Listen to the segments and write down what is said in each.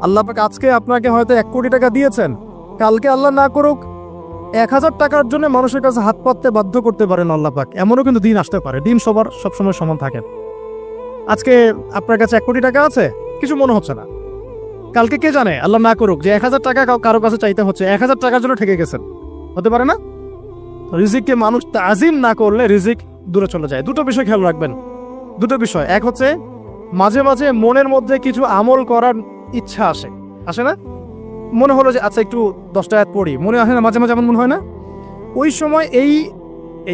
আল্লাহ পাক আজকে আপনাকে হয়তো 1 কোটি টাকা দিয়েছেন, কালকে আল্লাহ না করুক 1000 টাকার জন্য মানুষের কাছে হাত পাততে বাধ্য করতে পারেন আল্লাহ পাক। এমনও কিন্তু দিন আসতে পারে, দিন সবসময় সমান থাকে। আজকে আপনার কাছে 1 কোটি টাকা আছে, কিছু মনে হচ্ছে না। কালকে কে জানে, আল্লাহ না করুক, যে 1000 টাকা কারো কাছে চাইতে হচ্ছে, 1000 টাকার জন্য ঠেকে গেছেন, হতে পারে না? রিজিককে মানুষ তাজিম না করলে রিজিক দূরে চলে যায়। দুটো বিষয় খেয়াল রাখবেন, দুটো বিষয়। এক হচ্ছে মাঝে মাঝে মনের মধ্যে কিছু আমল করার ইচ্ছা আসে না? মনে হলো যে আচ্ছা একটু 10টা আয়াত পড়ি, মনে আসে না মাঝে মাঝে? এমন মনে হয় না? ওই সময় এই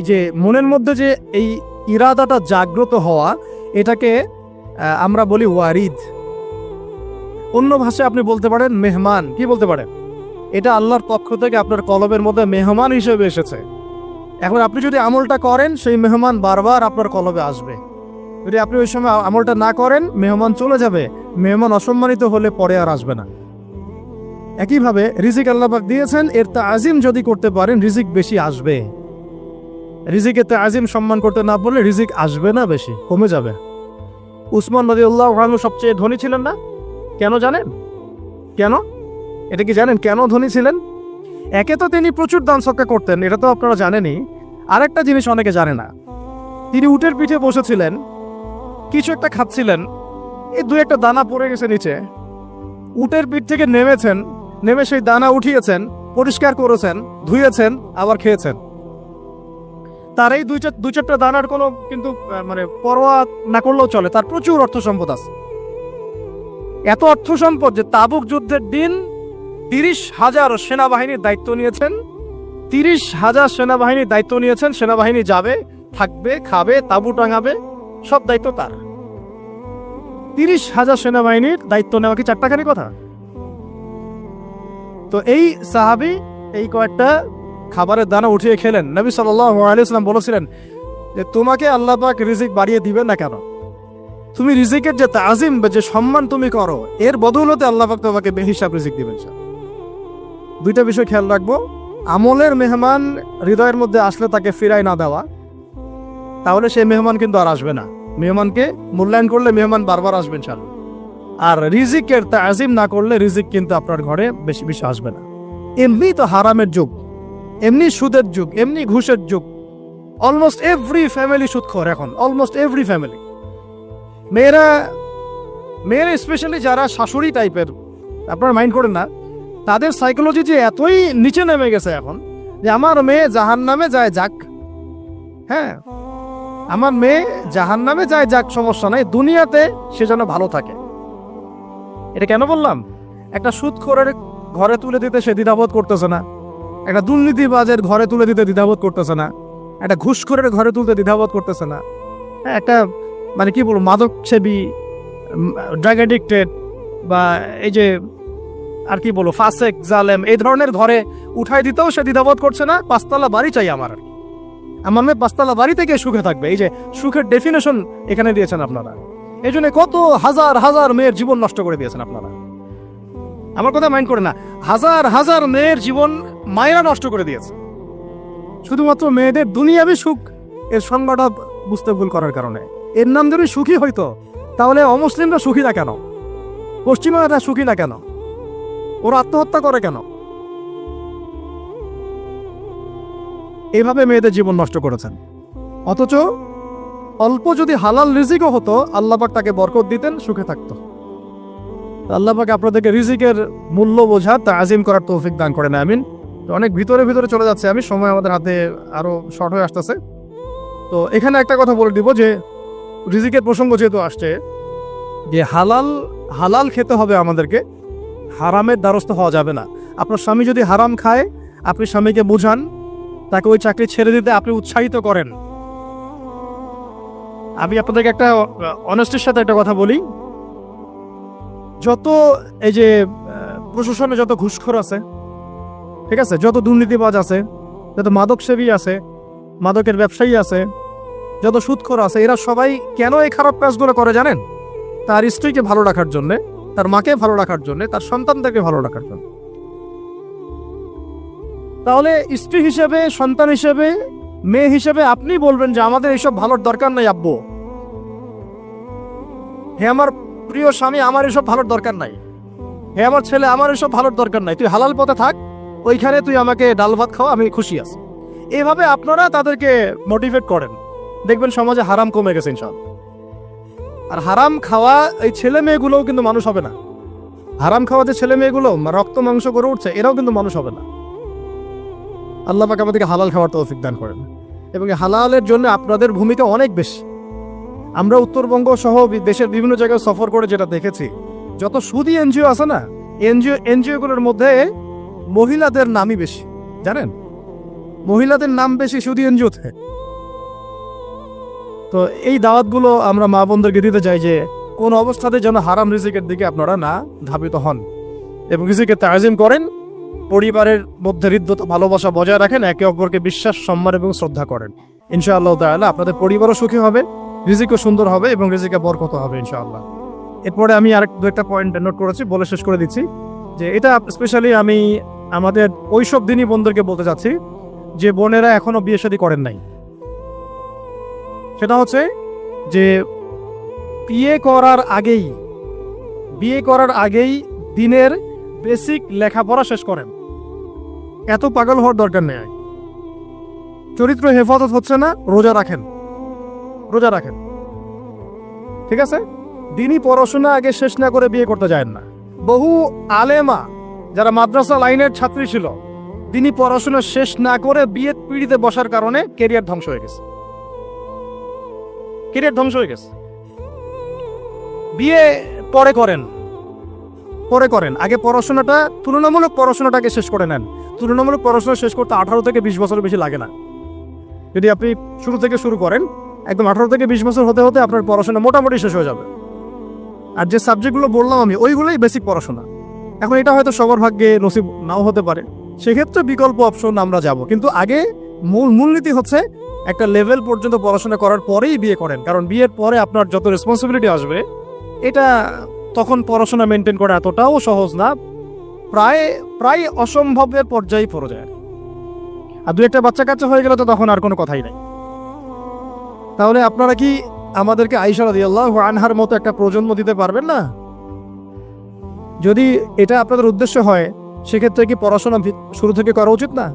যে মনের মধ্যে যে এই ইরাদাটা জাগ্রত হওয়া, এটাকে আমরা বলি ওয়ারিদ। অন্য ভাষায় আপনি বলতে পারেন মেহমান। কি বলতে পারেন? এটা আল্লাহর পক্ষ থেকে আপনার কলবের মধ্যে মেহমান হিসেবে এসেছে। এখন আপনি যদি আমলটা করেন, সেই মেহমান বারবার আপনার কলবে আসবে। যদি আপনি ওই সময় আমলটা না করেন, মেহমান চলে যাবে, মেহমান অসম্মানিত হলে পরে আর আসবে না। একইভাবে রিজিক আল্লাহ পাক দিয়েছেন, এর তাজিম যদি করতে পারেন রিজিক বেশি আসবে। রিজিকের তাজিম সম্মান করতে না পারলে রিজিক আসবে না, বেশি কমে যাবে। উসমান রাদিয়াল্লাহু আনহু সবচেয়ে ধনী ছিলেন না? কেন জানেন? কেন? এটা কি জানেন কেন ধনী ছিলেন? একে তো তিনি প্রচুর দান সদকা করতেন, এটা তো আপনারা জানেনই। আরেকটা জিনিস অনেকে জানে না, তিনি উটের পিঠে বসেছিলেন, কিছু একটা খাচ্ছিলেন, এই 2-1টা দানা পড়ে গেছে নিচে। উটের পিঠ থেকে নেমেছেন, নেমে সেই দানা উঠিয়েছেন, পরিষ্কার করেছেন, ধুয়েছেন, আবার খেয়েছেন। তার এই 2-4টা দানার কোনো কিন্তু মানে পরোয়া না করলেও চলে, তার প্রচুর অর্থ সম্পদ আছে। এত অর্থ সম্পদ যে তাবুক যুদ্ধের দিন 30,000 সেনাবাহিনীর দায়িত্ব নিয়েছেন। 30,000 সেনাবাহিনীর দায়িত্ব নিয়েছেন। সেনাবাহিনী যাবে, থাকবে, খাবে, তাঁবু টাঙাবে, সব দায়িত্ব তার। 30,000 সেনাবাহিনীর দায়িত্ব নেওয়া কি চারটাখানি কথা? তো এই সাহাবী এই কয়েকটা খাবারের দানা উঠিয়ে খেলেন। নবী সাল্লাল্লাহু আলাইহি ওয়াসাল্লাম বলেছিলেন যে তোমাকে আল্লাহ পাক রিজিক বাড়িয়ে দিবেন না কেন? তুমি রিজিকের যে তাজিম, যে সম্মান তুমি করো, এর বদৌলতে আল্লাহ পাক তোমাকে বেহিসাব রিজিক দিবেন। দুইটা বিষয় খেয়াল রাখবো। আমলের মেহমান হৃদয়ের মধ্যে আসলে তাকে ফিরাই না দেওয়া, তাহলে সেই মেহমান কিন্তু আর আসবে না। মেহমানকে মূল্যায়ন করলে মেহমান বারবার আসবেন ইনশাআল্লাহ। আর রিজিকের তাজিম না করলে রিজিক কিন্তু আপনার ঘরে বেশি বেশি আসবে না। এমনি তো হারামের যুগ, এমনি সুদের যুগ, এমনি ঘুষের যুগ। অলমোস্ট এভরি ফ্যামিলি সুদখোর এখন, অলমোস্ট এভরি ফ্যামিলি। মেয়েরা স্পেশালি যারা শাশুড়ি টাইপের, আপনারা মাইন্ড করেন না, তাদের সাইকোলজি যে এতই নিচে নেমে গেছে এখন যে আমার মেয়ে জাহান্নামে যায় যাক। হ্যাঁ, আমার মেয়ে জাহান্নামে যায় যাক, সমস্যা নাই, দুনিয়াতে সে যেন ভালো থাকে। এটা কেন বললাম? একটা সুদখোরের ঘরে তুলে দিতে সে দ্বিধাবোধ করতেছে না, একটা দুর্নীতিবাজের ঘরে তুলে দিতে দ্বিধাবোধ করতেছে না, একটা ঘুষখোরের ঘরে তুলতে দ্বিধাবোধ করতেছে না, হ্যাঁ, একটা মানে কি বলবো, মাদক সেবী, ড্রাগ এডিক্টেড, বা এই যে আর কি বলবো, ফাসেক, জালেম, এই ধরনের ঘরে উঠাই দিতেও সে দ্বিধাবোধ করছে না। 5তলা বাড়ি চাই আমার মেয়ে 5তলা বাড়ি থেকে সুখে থাকবে। এই যে সুখের ডেফিনেশন এখানে দিয়েছেন আপনারা। এই জন্য কত হাজার হাজার মেয়ের জীবন নষ্ট করে দিয়েছেন আপনারা। আমার কথা মাইন্ড করে না, হাজার হাজার মেয়ের জীবন মায়েরা নষ্ট করে দিয়েছে, শুধুমাত্র মেয়েদের দুনিয়াবি সুখ এর সংজ্ঞাটা বুঝতে ভুল করার কারণে। এর নাম যদি সুখী হইতো, তাহলে অমুসলিমরা সুখী না কেন? পশ্চিমারা সুখী না কেন? ওরা আত্মহত্যা করে কেন? এইভাবে মেয়েদের জীবন নষ্ট করেছেন। অথচ অল্প যদি হালাল রিজিকও হতো, আল্লাহ পাক তাকে বরকত দিতেন, সুখে থাকতো। আল্লাহ পাক আপনাদেরকে রিজিকের মূল্য বোঝা, তাজিম করার তৌফিক দান করেন, আমিন। তো অনেক ভিতরে চলে যাচ্ছে আমি, সময় আমাদের হাতে আরো শর্ট হয়ে আসতেছে। তো এখানে একটা কথা বলে দিব যে রিজিকের প্রসঙ্গ যেহেতু আসছে, যে হালাল খেতে হবে আমাদেরকে, হারামের দ্বারস্থ হওয়া যাবে না। আপনার স্বামী যদি হারাম খায়, আপনি স্বামীকে বুঝান, তাকে ওই চাকরি ছেড়ে দিতে আপনি উৎসাহিত করেন। আমি আপনাদেরকে একটা অনেস্টির সাথে একটা কথা বলি, যত এই যে প্রশাসনে যত ঘুষখোর আছে, ঠিক আছে, যত দুর্নীতিবাজ আছে, যত মাদক সেবী আছে, মাদকের ব্যবসায়ী আছে, যত সুদখোর আছে, এরা সবাই কেন এই খারাপ কাজগুলো করে জানেন? তার স্ত্রীকে ভালো রাখার জন্য, তার মাকে ভালো রাখার জন্য, তার সন্তানদেরকে ভালো রাখার জন্য। তাহলে স্ত্রী হিসেবে, সন্তান হিসেবে, মেয়ে হিসেবে আপনি বলবেন যে আমাদের এইসব ভালোর দরকার নাই আব্বু, হে আমার প্রিয় স্বামী, আমার এসব ভালোর দরকার নাই। হে আমার ছেলে, আমার এসব ভালোর দরকার নাই, তুই হালাল পথে থাক, ওইখানে তুই আমাকে ডাল ভাত খাওয়া, আমি খুশি আছি। এভাবে আপনারা তাদেরকে মোটিভেট করেন, দেখবেন সমাজে হারাম কমে গেছে ইনশাআল্লাহ। আর হারাম খাওয়া এই ছেলে মেয়েগুলোও কিন্তু মানুষ হবে না। হারাম খাওয়া যে ছেলে মেয়েগুলো রক্ত মাংস করে উঠছে, এরাও কিন্তু মানুষ হবে না। আল্লাহ পাক আমাদেরকে হালাল খাওয়ার তৌফিক দান করেন, এবং এই হালালের জন্য আপনাদের ভূমিকা অনেক বেশি। আমরা উত্তরবঙ্গ সহ দেশের বিভিন্ন জায়গায় সফর করে যেটা দেখেছি, যত সুদী এনজিও আছে না, এনজিওগুলোর মধ্যে মহিলাদের নামই বেশি, জানেন? মহিলাদের নাম বেশি সুদী এনজিওতে। তো এই দাওয়াতগুলো আমরা মা বোনদেরকে দিতে চাই যে কোন অবস্থাতে যেন হারাম রিজিকের দিকে আপনারা না ধাবিত হন, এবং রিজিকের তাজিম করেন, পরিবারের মধ্যে হৃদ্যতা ভালোবাসা বজায় রাখেন, একে অপরকে বিশ্বাস, সম্মান এবং শ্রদ্ধা করেন। ইনশাআল্লাহ তাআলা আপনাদের পরিবারও সুখী হবে, রিজিকও সুন্দর হবে, এবং রিজিকে বরকত হবে ইনশাআল্লাহ। এরপরে আমি দু একটা পয়েন্ট নোট করেছি, বলে শেষ করে দিচ্ছি যে এটা স্পেশালি আমি আমাদের ওইসব দিনই বোনদেরকে বলতে চাচ্ছি যে বোনেরা এখনো বিয়ে শাদী করেন নাই। সেটা হচ্ছে যে বিয়ে করার আগেই দিনের বেসিক লেখাপড়া শেষ করেন। এত পাগল হওয়ার দরকার নেই। চরিত্র হেফাজত হচ্ছে না, রোজা রাখেন, ঠিক আছে? দিনই পড়াশোনা আগে শেষ না করে বিয়ে করতে যায় না। বহু আলেমা যারা মাদ্রাসা লাইনের ছাত্রী ছিল, দিনই পড়াশোনা শেষ না করে বিয়ে পিড়িতে বসার কারণে কেরিয়ার ধ্বংস হয়ে গেছে। বিয়ে পরে করেন, আগে পড়াশোনাটা, তুলনামূলক পড়াশোনাটাকে শেষ করে নেন। তুলনামূলক পড়াশোনা শেষ করতে 18 থেকে 20 বছর বেশি লাগে না। যদি আপনি শুরু থেকে শুরু করেন, একদম 18 থেকে 20 বছর হতে হতে আপনার পড়াশোনা মোটামুটি শেষ হয়ে যাবে। আর যে সাবজেক্টগুলো বললাম আমি, ওইগুলোই বেসিক পড়াশোনা। এখন এটা হয়তো সবার ভাগ্যে নসিব নাও হতে পারে, সেক্ষেত্রে বিকল্প অপশন আমরা যাব, কিন্তু আগে মূলনীতি হচ্ছে একটা লেভেল পর্যন্ত পড়াশোনা করার পরেই বিয়ে করেন। কারণ বিয়ের পরে আপনার যত রেসপন্সিবিলিটি আসবে, এটা তখন পড়াশোনা মেনটেন করা এতটাও সহজ না, প্রায় অসম্ভবের পর্যায়ে পড়ে যায়। আর দু একটা বাচ্চা কাচ্চা হয়ে গেলে তো তখন আর কোনো কথাই নাই। তাহলে আপনারা কি আমাদেরকে আয়েশা রাদিয়াল্লাহু আনহার মতো একটা প্রজন্ম দিতে পারবেন না? যদি এটা আপনাদের উদ্দেশ্য হয়, সেক্ষেত্রে কি পড়াশোনা শুরু থেকে করা উচিত না?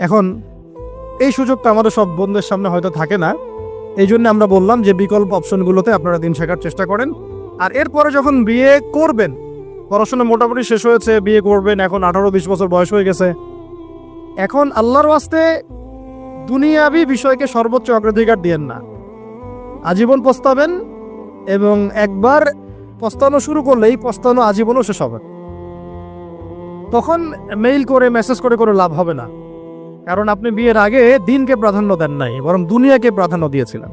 এখন এই সুযোগটা আমাদের সব বন্ধুদের সামনে হয়তো থাকে না, এই জন্য আমরা বললাম যে বিকল্প অপশনগুলোতে আপনারা দিন শেখার চেষ্টা করেন। আর এরপরে যখন বিয়ে করবেন, পড়াশোনা মোটামুটি শেষ হয়েছে, বিয়ে করবেন, এখন 18-20 বছর বয়স হয়ে গেছে, এখন আল্লাহর ওয়াস্তে দুনিয়াবি বিষয়কে সর্বোচ্চ অগ্রাধিকার দিয়েন না। আজীবন পস্তাবেন, এবং একবার পস্তানো শুরু করলেই পস্তানো আজীবনও শেষ হবে। তখন মেইল করে, মেসেজ করে কোনো লাভ হবে না, কারণ আপনি বিয়ের আগে দিনকে প্রাধান্য দেন নাই, বরং দুনিয়াকে প্রাধান্য দিয়েছিলেন।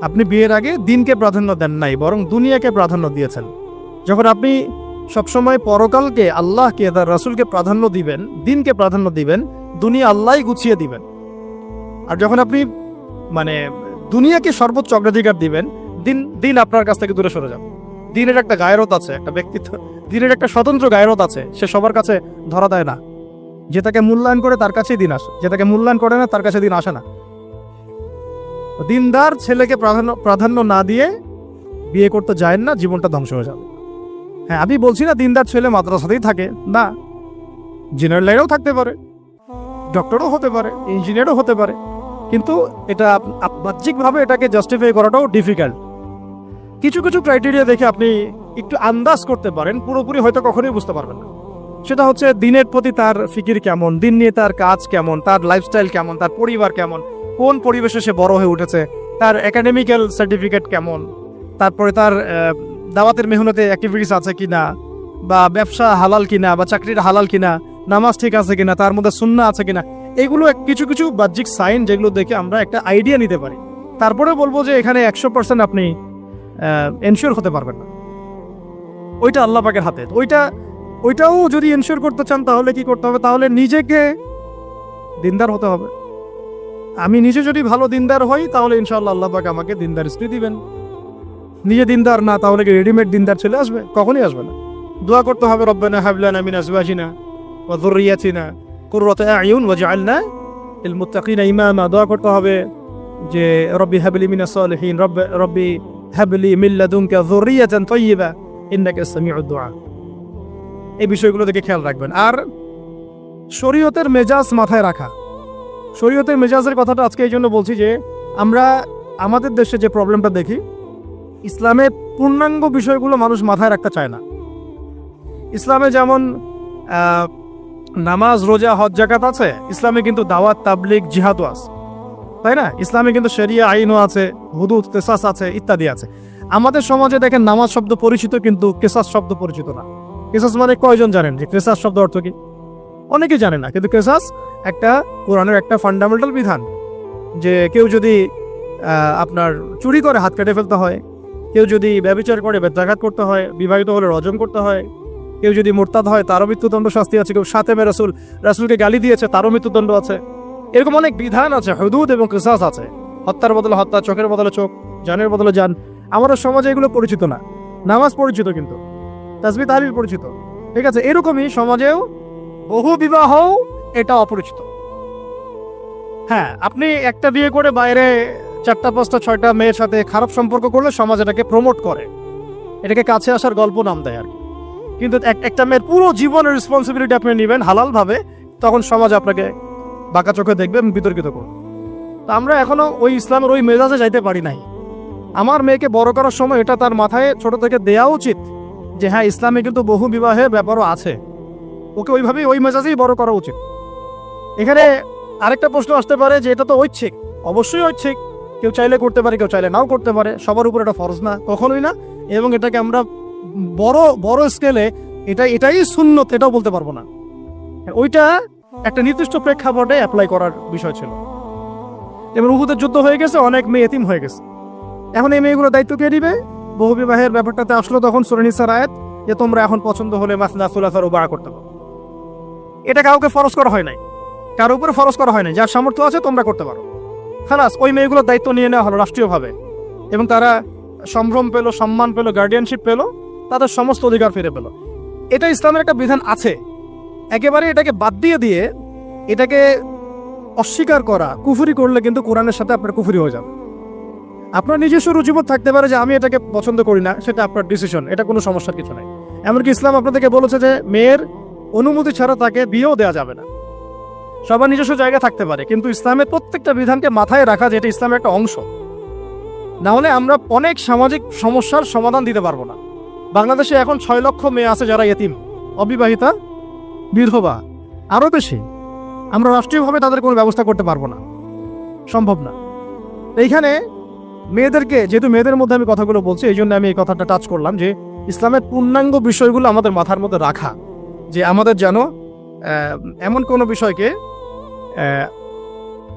আপনি বিয়ের আগে দিনকে প্রাধান্য দেন নাই, বরং দুনিয়াকে প্রাধান্য দিয়েছেন। যখন আপনি সবসময় পরকালকে, আল্লাহকে, তার রাসূলকে প্রাধান্য দিবেন, দিনকে প্রাধান্য দিবেন, দুনিয়া আল্লাহই গুছিয়ে দিবেন। আর যখন আপনি দুনিয়াকে সর্বোচ্চ অগ্রাধিকার দিবেন, দিন আপনার কাছ থেকে দূরে সরে যাবে। দিনের একটা গায়রত আছে, একটা ব্যক্তিত্ব, দিনের একটা স্বতন্ত্র গায়রত আছে, সে সবার কাছে ধরা দেয় না। যে তাকে মূল্যায়ন করে তার কাছেই দিন আসে, যে তাকে মূল্যায়ন করে না তার কাছে দিন আসে না। দিনদার ছেলেকে প্রাধান্য না দিয়ে বিয়ে করতে যায় না, জীবনটা ধ্বংস হয়ে যাবে। হ্যাঁ, আমি বলছি না দিনদার ছেলে মাদ্রাসাতেই থাকে না, ইঞ্জিনিয়ার লাইনেও থাকতে পারে, ডক্টরও হতে পারে, ইঞ্জিনিয়ারও হতে পারে, কিন্তু এটা বাহ্যিকভাবে এটাকে জাস্টিফাই করাটাও ডিফিকাল্ট। কিছু ক্রাইটেরিয়া দেখে আপনি একটু আন্দাজ করতে পারেন, পুরোপুরি হয়তো কখনোই বুঝতে পারবেন না। সেটা হচ্ছে দিনের প্রতি তার ফিকির কেমন, দিন নিয়ে তার কাজ কেমন, তার লাইফস্টাইল কেমন, তার পরিবার কেমন, কোন পরিবেশে সে বড় হয়ে উঠেছে, তার একাডেমিক্যাল সার্টিফিকেট কেমন, তারপরে তার দাওয়াতের মেহনতে অ্যাক্টিভিটিস আছে কিনা, বা ব্যবসা হালাল কিনা, বা চাকরির হালাল কিনা, নামাজ ঠিক আছে কিনা, তার মধ্যে সুন্নাহ আছে কিনা। এগুলো কিছু বাহ্যিক সাইন যেগুলো দেখে আমরা একটা আইডিয়া নিতে পারি। তারপরে বলবো যে এখানে 100% আপনি এনশিওর হতে পারবেন না, ওইটা আল্লাহ পাকের হাতে। ওইটাও যদি এনশিওর করতে চান তাহলে কি করতে হবে? তাহলে নিজেকে দিনদার হতে হবে। আমি নিজে যদি ভালো দিনদার হই, তাহলে ইনশাআল্লাহ আল্লাহ পাক আমাকে দিনদার স্ত্রী দিবেন। নিজে দিনদার না, তাহলে কি রেডিমেড দিনদার ছেলে আসবে? কখনই আসবে না। দোয়া করতে হবে, রব্বানা হাব লানা মিন আজওয়াজিনা ওয়া যুররিয়াতিনা কুররাতা আ'য়ুন ওয়াজআলনা লিল মুত্তাকিনা ইমামা। দোয়া করতে হবে যে রব্বি হাবলি মিনাস সালিহিন, রব্বি হাবলি মিন লাদুনকা যুররিয়াতান তাইয়্যিবা ইন্নাকা সামিউদ দুআ। এই বিষয়গুলো থেকে খেয়াল রাখবেন। আর শরীয়তের মেজাজ মাথায় রাখা, শরীয়তের মেজাজের কথাটা আজকে এই জন্য বলছি যে আমরা আমাদের দেশে যে প্রবলেমটা দেখি, ইসলামের পূর্ণাঙ্গ বিষয়গুলো মানুষ মাথায় রাখতে চায় না। ইসলামে যেমন নামাজ, রোজা, হজ, যাকাত আছে, ইসলামে কিন্তু দাওয়াত, তাবলিগ, জিহাদও আছে, তাই না? ইসলামে কিন্তু শরিয়া আইনও আছে, হুদুদ, কিসাস আছে, ইত্যাদি আছে। আমাদের সমাজে দেখেন নামাজ শব্দ পরিচিত কিন্তু কিসাস শব্দ পরিচিত না। কিসাস মানে কয়জন জানেন যে কিসাস শব্দ অর্থ কি? অনেকেই জানে না। কিন্তু কিসাস একটা কোরআনের একটা ফান্ডামেন্টাল বিধান যে কেউ যদি আপনার চুরি করে হাত কেটে ফেলতে হয়, কেউ যদি ব্যভিচার করে বেত্রাঘাত করতে হয়, বিবাহিত হলে রজম করতে হয়, কেউ যদি মুরতাদ হয় তারও মৃত্যুদণ্ড শাস্তি আছে, কেউ সাতেমে রাসূলকে গালি দিয়েছে তারও মৃত্যুদণ্ড আছে। এরকম অনেক বিধান আছে, হুদুদ এবং কিসাস আছে। হত্যার বদলে হত্যা, চোখের বদলে চোখ, জানের বদলে জান। আমাদের সমাজে এগুলো পরিচিত না। নামাজ পরিচিত কিন্তু, তাসবিহ তাহলিল পরিচিত, ঠিক আছে? এরকমই সমাজেও বহু বিবাহ এটা অপরিচিত। হ্যাঁ, আপনি একটা বিয়ে করে বাইরে 4টা 5টা 6টা মেয়ের সাথে খারাপ সম্পর্ক করলে সমাজ এটাকে প্রমোট করে, এটাকে কাছে আসার গল্প নাম দেয় আর কি। কিন্তু একটা মেয়ের পুরো জীবনের রেসপন্সিবিলিটি আপনি নেবেন হালালভাবে, তখন সমাজ আপনাকে বাঁকা চোখে দেখবে এবং বিতর্কিত করবে। তো আমরা এখনো ওই ইসলামের ওই মেজাজে যাইতে পারি নাই। আমার মেয়েকে বড় করার সময় এটা তার মাথায় ছোট থেকে দেওয়া উচিত যে হ্যাঁ, ইসলামে কিন্তু বহু বিবাহের ব্যাপারও আছে, ওকে ওইভাবেই ওই মেজাজেই বড় করা উচিত। এখানে আরেকটা প্রশ্ন আসতে পারে যে এটা তো ঐচ্ছিক। অবশ্যই ঐচ্ছিক, কেউ চাইলে করতে পারে, কেউ চাইলে নাও করতে পারে, সবার উপর এটা ফরজ না, কখনোই না। এবং এটাকে আমরা বড় স্কেলে এটাই সুন্নত এটাও বলতে পারবো না। ওইটা একটা নির্দিষ্ট প্রেক্ষাপটে অ্যাপ্লাই করার বিষয় ছিল। এবং উহুদের যুদ্ধ হয়ে গেছে, অনেক মেয়ে এতিম হয়ে গেছে। এখন এই মেয়েগুলো দায়িত্ব কে দিবে? বহু বিবাহের ব্যাপারটাতে আসলো তখন সূরা নিসার আয়াত যে তোমরা এখন পছন্দ হলে মাসনা সুলাসা রুবা করতে পারো। এটা কাউকে ফরজ করা হয় নাই, কারোর উপরে ফরজ করা হয় নাই। যার সামর্থ্য আছে তোমরা করতে পারো, খালাস। ওই মেয়েগুলোর দায়িত্ব নিয়ে নেওয়া হলো রাষ্ট্রীয়ভাবে, এবং তারা সম্ভ্রম পেল, সম্মান পেল, গার্ডিয়ানশিপ পেল, তাদের সমস্ত অধিকার ফিরে পেল। এটা ইসলামের একটা বিধান আছে। একেবারে এটাকে বাদ দিয়ে এটাকে অস্বীকার করা, কুফরি করলে কিন্তু কোরআনের সাথে আপনার কুফরি হয়ে যাবে। আপনার নিজস্ব রুচিবোধ থাকতে পারে যে আমি এটাকে পছন্দ করি না, সেটা আপনার ডিসিশন, এটা কোনো সমস্যার কিছু নাই। এমনকি ইসলাম আপনাদেরকে বলেছে যে মেয়ের অনুমতি ছাড়া তাকে বিয়েও দেওয়া যাবে না। সবার নিজস্ব জায়গা থাকতে পারে, কিন্তু ইসলামের প্রত্যেকটা বিধানকে মাথায় রাখা যে এটা ইসলামের একটা অংশ। না হলে আমরা অনেক সামাজিক সমস্যার সমাধান দিতে পারবো না। বাংলাদেশে এখন 6 লক্ষ মেয়ে আছে যারা ইতিম, অবিবাহিতা, বিধবা, আরো বেশি। আমরা রাষ্ট্রীয়ভাবে তাদের কোনো ব্যবস্থা করতে পারবো না, সম্ভব না। এইখানে মেয়েদেরকে, যেহেতু মেয়েদের মধ্যে আমি কথাগুলো বলছি, এই জন্য আমি এই কথাটা টাচ করলাম যে ইসলামের পূর্ণাঙ্গ বিষয়গুলো আমাদের মাথার মধ্যে রাখা, যে আমাদের যেন এমন কোনো বিষয়কে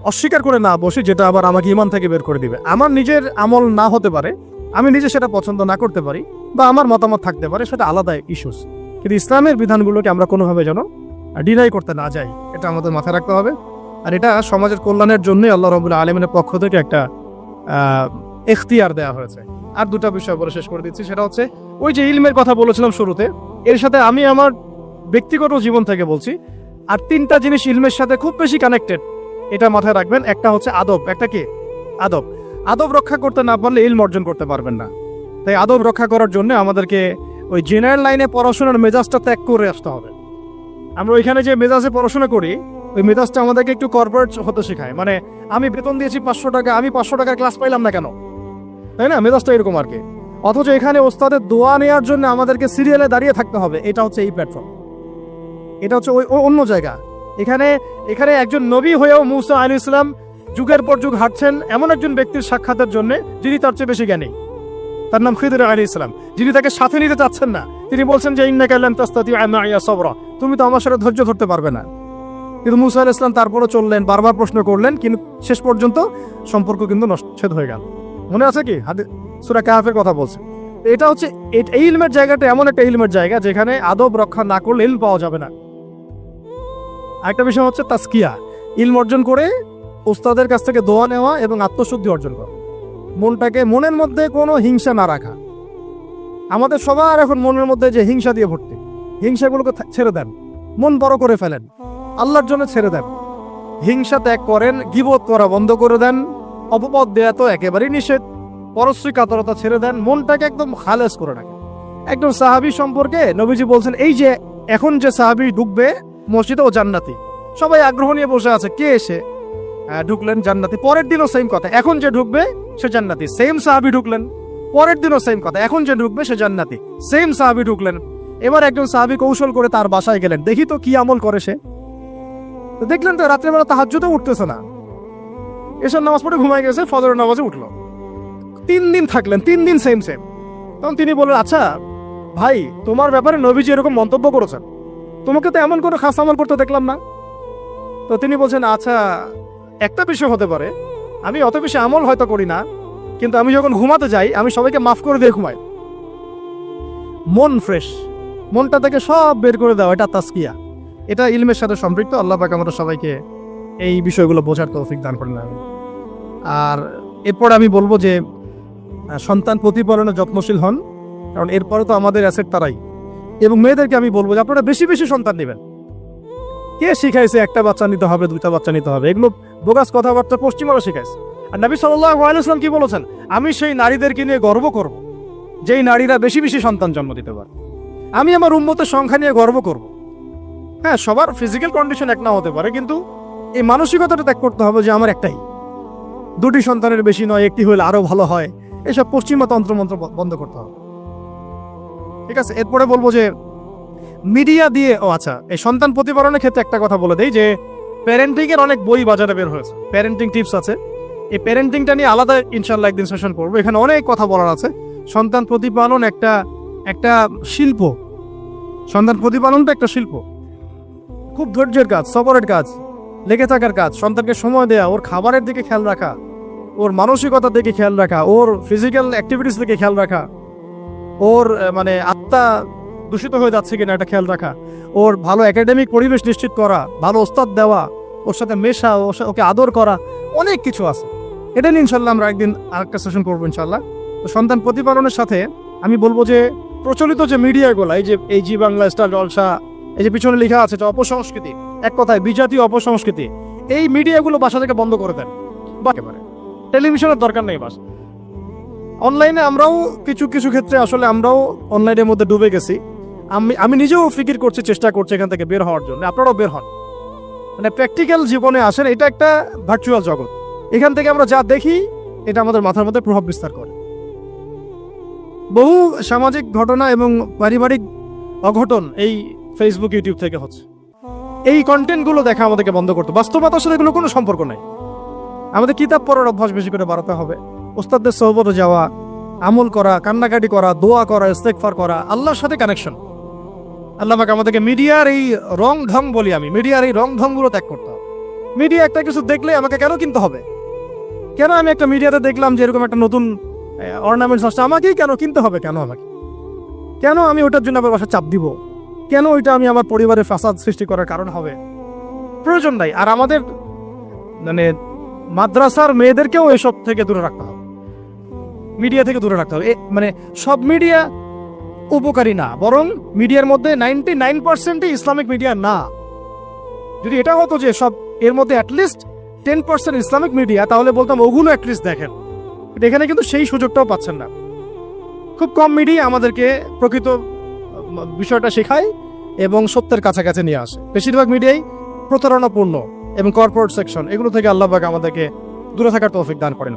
অস্বীকার করে না বসে যেটা আবার আমাকে ইমান থেকে বের করে দিবে। আমার নিজের আমল না হতে পারে, আমি নিজে সেটা পছন্দ না করতে পারি, বা আমার মতামত থাকতে পারে, সেটা আলাদা ইস্যুস। কিন্তু ইসলামের বিধানগুলোকে আমরা কোনোভাবে যেন ডিনাই করতে না যাই, এটা আমাদের মাথায় রাখতে হবে। আর এটা সমাজের কল্যাণের জন্যই আল্লাহ রাব্বুল আলামিনের পক্ষ থেকে একটা এখতিয়ার দেওয়া হয়েছে। আর দুটা বিষয় বলে শেষ করে দিচ্ছি, সেটা হচ্ছে ওই যে ইলমের কথা বলেছিলাম শুরুতে, এর সাথে আমি আমার ব্যক্তিগত জীবন থেকে বলছি আর 3টা জিনিস ইলমের সাথে খুব বেশি কানেক্টেড, এটা মাথায় রাখবেন। একটা হচ্ছে আদব। একটা কি? আদব। আদব রক্ষা করতে না পারলে ইলম অর্জন করতে পারবেন না। তাই আদব রক্ষা করার জন্য আমাদেরকে ওই জেনারেল লাইনে পড়াশোনার মেজাজটা ত্যাগ করে আসতে হবে। আমরা ওইখানে যে মেজাজে পড়াশোনা করি, ওই মেজাজটা আমাদেরকে একটু কর্পোরেট হতে শেখায়। মানে আমি বেতন দিয়েছি 500 টাকা, আমি 500 টাকার ক্লাস পাইলাম না কেন, তাই না? মেজাজটা এরকম আর কি। অথচ এখানে ওস্তাদের দোয়া নেওয়ার জন্য আমাদেরকে সিরিয়ালে দাঁড়িয়ে থাকতে হবে। এটা হচ্ছে এই প্ল্যাটফর্ম, এটা হচ্ছে ওই অন্য জায়গা। এখানে একজন নবী হয়েও মুসা আলাইহিস সালাম যুগের পর যুগ হাঁটছেন এমন একজন ব্যক্তির সাক্ষাতের জন্য যিনি তার চেয়ে বেশি জ্ঞানী। তার নাম খিদর আলাইহিস সালাম, যিনি তাকে সাথে নিতে চাচ্ছেন না। তিনি বলছেন যে ইন্নাকা লান তাসতাতিআ মাইয়া সাবরা, তুমি তো আমার সাথে ধৈর্য ধরতে পারবে না। কিন্তু মুসা আলাইহিস সালাম তারপরে চললেন, বারবার প্রশ্ন করলেন, কিন্তু শেষ পর্যন্ত সম্পর্ক কিন্তু নষ্ট হয়ে গেল। মনে আছে কি সূরা কাহফের কথা বলছে। এটা হচ্ছে এই ইলমের জায়গাটা এমন একটা ইলমের জায়গা যেখানে আদব রক্ষা না করলে ইলম পাওয়া যাবে না। আরেকটা বিষয় হচ্ছে তাসকিয়া, ইলম অর্জন করে উস্তাদের কাছ থেকে দোয়া নেওয়া এবং আত্মশুদ্ধি অর্জন করা। মনের মধ্যে কোনো হিংসা না রাখা। আমাদের সবার এখন মনের মধ্যে যে হিংসা দিয়ে ভর্তি, হিংসাগুলোকে ছেড়ে দেন, মন বড় করে ফেলেন, আল্লাহর জন্য ছেড়ে দেন। হিংসা ত্যাগ করেন, গীবত করা বন্ধ করে দেন, অপবাদ দেয়া তো একেবারেই নিষেধ। পরশ্রী কাতরতা ছেড়ে দেন, মনটাকে একদম খালেস করে রাখেন। একদম সাহাবী সম্পর্কে নবীজি বলছেন, এই যে এখন যে সাহাবী ঢুকবে মসজিদে ও জান্নাতি, সবাই আগ্রহ নিয়ে বসে আছে কে এসে ঢুকলেন জান্নাতি। পরের দিনও সেম কথা, এখন যে ঢুকবে সে জান্নাতি। সেম সাহাবী ঢুকলেন, পরের দিনও সেম কথা, এখন যে ঢুকবে সে জান্নাতি। সেম সাহাবী ঢুকলেন। এবার একজন সাহাবী কৌশল করে তার বাসায় গেলেন, দেখি তো কি আমল করে সে। তো দেখলেন তো রাত্রেবেলা তাহাজ্জুদও উঠতেছে না, এসব নামাজ পড়ে ঘুমায় গেছে, ফজরের নামাজে উঠলো। 3 দিন থাকলেন, 3 দিন সেম সেম। তখন তিনি বললেন, আচ্ছা ভাই, তোমার ব্যাপারে নবীজি এরকম মন্তব্য করেছেন, তোমাকে তো এমন কোনো খাস আমল করতে দেখলাম না। তো তিনি বলছেন, আচ্ছা একটা বিষয় হতে পারে, আমি অত বেশি আমল হয়তো করি না, কিন্তু আমি যখন ঘুমাতে যাই আমি সবাইকে মাফ করে দিয়ে ঘুমাই। মন ফ্রেশ, মনটা থেকে সব বের করে দেওয়া, এটা তাসকিয়া। এটা ইলমের সাথে সম্পৃক্ত। আল্লাহ পাক আমাদের সবাইকে এই বিষয়গুলো বোঝার তৌফিক দান করেন। আর এরপর আমি বলবো যে সন্তান প্রতিপালনে যত্নশীল হন, কারণ এরপরে তো আমাদের অ্যাসেট তারাই। এবং মেয়েদেরকে আমি বলবো যে আপনারা বেশি বেশি সন্তান নেবেন। কে শিখাইছে একটা বাচ্চা নিতে হবে, 2টা বাচ্চা নিতে হবে? এগুলো বোগাস কথাবার্তা পশ্চিমারা শিখাইছে। আর নবী সাল্লাল্লাহু আলাইহি ওয়াসাল্লাম কি বলেছেন? আমি সেই নারীদেরকে নিয়ে গর্ব করব যেই নারীরা বেশি বেশি সন্তান জন্ম দিতে পারে। আমি আমার উম্মতের সংখ্যা নিয়ে গর্ব করব। হ্যাঁ, সবার ফিজিক্যাল কন্ডিশন এক না হতে পারে, কিন্তু এই মানসিকতাটা ত্যাগ করতে হবে যে আমার একটাই, 2টি সন্তানের বেশি নয়, একটি হলে আরো ভালো হয়। এসব পশ্চিমা তন্ত্রমন্ত্র বন্ধ করতে হবে। ঠিক আছে, এরপরে বলবো যে মিডিয়া দিয়ে, আচ্ছা, এই সন্তান প্রতিপালনের ক্ষেত্রে একটা কথা বলে দেই যে প্যারেন্টিং এর অনেক বই বাজারে বের হয়েছে, প্যারেন্টিং টিপস আছে। এই প্যারেন্টিংটা নিয়ে আলাদা ইনশাআল্লাহ একদিন সেশন করবো, এখানে অনেক কথা বলার আছে। সন্তান প্রতিপালন একটা শিল্প, সন্তান প্রতিপালনটা একটা শিল্প, খুব ধৈর্যের কাজ, সবরের কাজ, লেগে থাকার কাজ। সন্তানকে সময় দেয়া, ওর খাবারের দিকে খেয়াল রাখা, ওর মানসিকতার দিকে খেয়াল রাখা, ওর ফিজিক্যাল অ্যাক্টিভিটিস দিকে খেয়াল রাখা, ওর মানে আত্মা দূষিত হয়ে যাচ্ছে কিনা এটা খেয়াল রাখা, ওর ভালো একাডেমিক পরিবেশ নিশ্চিত করা, ভালো ওস্তাদ দেওয়া, ওর সাথে মেশা, ওকে আদর করা, অনেক কিছু আছে। এটা নিয়ে ইনশাল্লাহ আমরা একদিন আরেকটা সেশন করবো ইনশাল্লাহ। তো সন্তান প্রতিপালনের সাথে আমি বলবো যে প্রচলিত যে মিডিয়াগুলো, এই জি বাংলা, স্টার জলসা, এই যে পিছনে লেখা আছে এটা অপসংস্কৃতি, এক কথায় বিজাতীয় অপসংস্কৃতি, এই মিডিয়াগুলো বাসা থেকে বন্ধ করে দেন। একেবারে টেলিভিশনের দরকার নেই। বাস অনলাইনে আমরাও কিছু কিছু ক্ষেত্রে আসলে আমরাও অনলাইনের মধ্যে ডুবে গেছি। আমি নিজেও ফিকির করছি, চেষ্টা করছি এখান থেকে বের হওয়ার জন্য। আপনারাও বের হন, মানে প্র্যাকটিক্যাল জীবনে আসেন। এটা একটা ভার্চুয়াল জগৎ, এখান থেকে আমরা যা দেখি এটা আমাদের মাথার মধ্যে প্রভাব বিস্তার করে। বহু সামাজিক ঘটনা এবং পারিবারিক অঘটন এই ফেসবুক, ইউটিউব থেকে হচ্ছে। এই কন্টেন্টগুলো দেখা আমাদেরকে বন্ধ করতে, বাস্তবতার সাথে এগুলো কোনো সম্পর্ক নাই। আমাদের কিতাব পড়ার অভ্যাস বেশি করে বাড়াতে হবে, ওস্তাদদের সোহবতে যাওয়া, আমল করা, কান্নাকাটি করা, দোয়া করা, ইস্তেগফার করা, আল্লাহর সাথে কানেকশন। আল্লাহ পাক আমাদেরকে মিডিয়ার এই রং ঢং বলি আমি, মিডিয়ার এই রং ঢংগুলো ত্যাগ করতে হবে। মিডিয়া একটা কিছু দেখলে আমাকে কেন কিনতে হবে? কেন আমি একটা মিডিয়াতে দেখলাম যে এরকম একটা নতুন অর্নামেন্টস আসছে, আমাকেই কেন কিনতে হবে? কেন আমাকে, কেন আমি ওটার জন্য আবার বাসা চাপ দিব? কেন ওইটা আমি আমার পরিবারের ফাসাদ সৃষ্টি করার কারণ হবে? প্রয়োজন নাই। আর আমাদের মানে মাদ্রাসার মেয়েদেরকেও এসব থেকে দূরে রাখতে হবে, মিডিয়া থেকে দূরে রাখতে হবে। মানে সব মিডিয়া উপকারী না, বরং মিডিয়ার মধ্যে 99% ইসলামিক মিডিয়া না। যদি এটা হতো যে সব এর মধ্যে অ্যাটলিস্ট 10% ইসলামিক মিডিয়া, তাহলে বলতাম ওগুলো অ্যাটলিস্ট দেখেন। এখানে কিন্তু সেই সুযোগটাও পাচ্ছেন না। খুব কম মিডিয়া আমাদেরকে প্রকৃত বিষয়টা শেখায় এবং সত্যের কাছাকাছি নিয়ে আসে। বেশিরভাগ মিডিয়াই প্রতারণাপূর্ণ এবং কর্পোরেট সেকশন, এগুলো থেকে আল্লাহ পাক আমাদেরকে দূরে থাকার তৌফিক দান করেন।